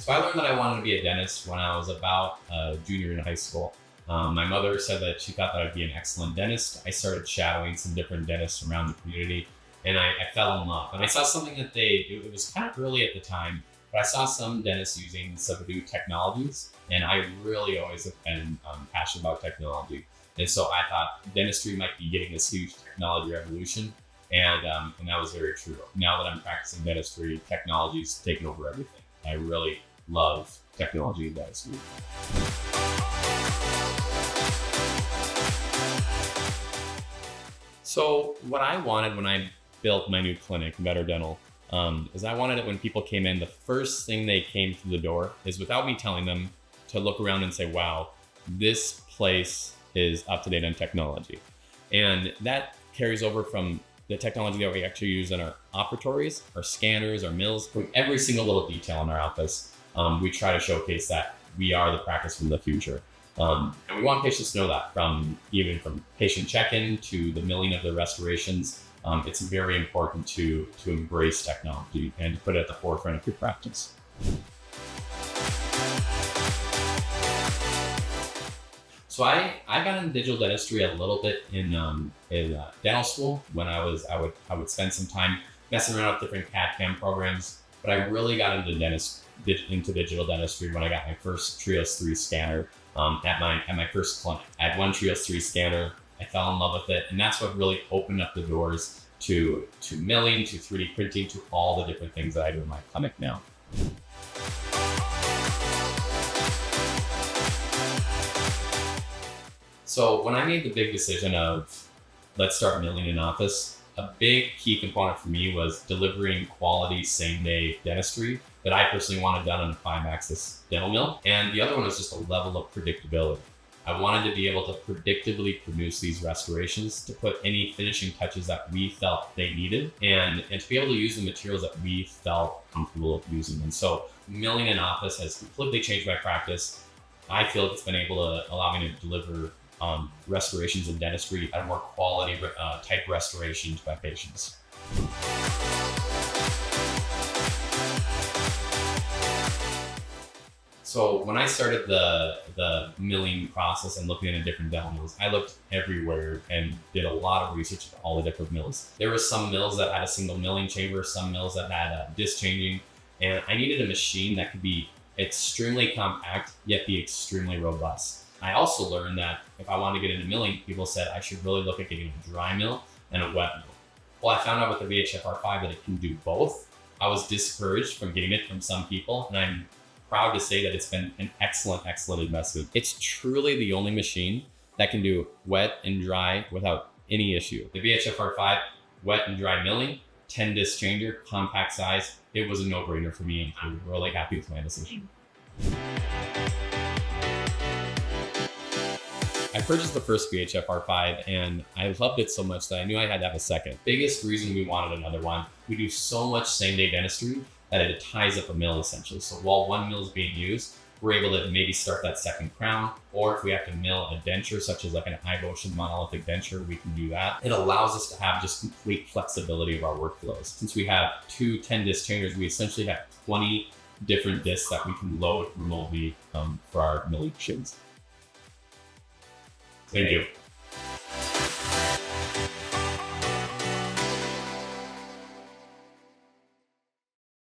So I learned that I wanted to be a dentist when I was about a junior in high school. My mother said that she thought that I'd be an excellent dentist. I started shadowing some different dentists around the community, and I fell in love. And I saw something that it was kind of early at the time, but I saw some dentists using some new technologies, and I really always have been passionate about technology. And so I thought dentistry might be getting this huge technology revolution, and that was very true. Now that I'm practicing dentistry, technology's taken over everything. I really love technology in dentistry. So what I wanted when I built my new clinic, Better Dental, is I wanted it when people came in, the first thing they came through the door is, without me telling them, to look around and say, wow, this place is up to date on technology. And that carries over from the technology that we actually use in our operatories, our scanners, our mills, every single little detail in our office. We try to showcase that we are the practice from the future. And we want patients to know that, from patient check-in to the milling of the restorations. It's very important to embrace technology and to put it at the forefront of your practice. So I got into digital dentistry a little bit in dental school when I would spend some time messing around with different CAD/CAM programs, but I really got into digital dentistry when I got my first Trios 3 scanner at my first clinic. I had one Trios 3 scanner. I fell in love with it, and that's what really opened up the doors to milling, to 3D printing, to all the different things that I do in my clinic now. So when I made the big decision of let's start milling in office, a big key component for me was delivering quality same-day dentistry that I personally wanted done on a 5-axis dental mill. And the other one was just a level of predictability. I wanted to be able to predictably produce these restorations, to put any finishing touches that we felt they needed, and to be able to use the materials that we felt comfortable using. And so milling in office has completely changed my practice. I feel it's been able to allow me to deliver restorations in dentistry at a more quality type restoration to my patients. So when I started the milling process and looking at different dental mills, I looked everywhere and did a lot of research into all the different mills. There were some mills that had a single milling chamber, some mills that had disc changing, and I needed a machine that could be extremely compact yet be extremely robust. I also learned that if I wanted to get into milling, people said I should really look at getting a dry mill and a wet mill. Well, I found out with the VHF-R5 that it can do both. I was discouraged from getting it from some people, and I'm proud to say that it's been an excellent investment. It's truly the only machine that can do wet and dry without any issue. The VHF-R5, wet and dry milling, 10 disc changer, compact size. It was a no-brainer for me, and I'm really happy with my decision. I purchased the first VHF-R5 and I loved it so much that I knew I had to have a second. Biggest reason we wanted another one, we do so much same-day dentistry that it ties up a mill essentially. So while one mill is being used, we're able to maybe start that second crown, or if we have to mill a denture, such as like an iVotion monolithic denture, we can do that. It allows us to have just complete flexibility of our workflows. Since we have 2 10-disc changers, we essentially have 20 different discs that we can load remotely for our milling machines. Thank you.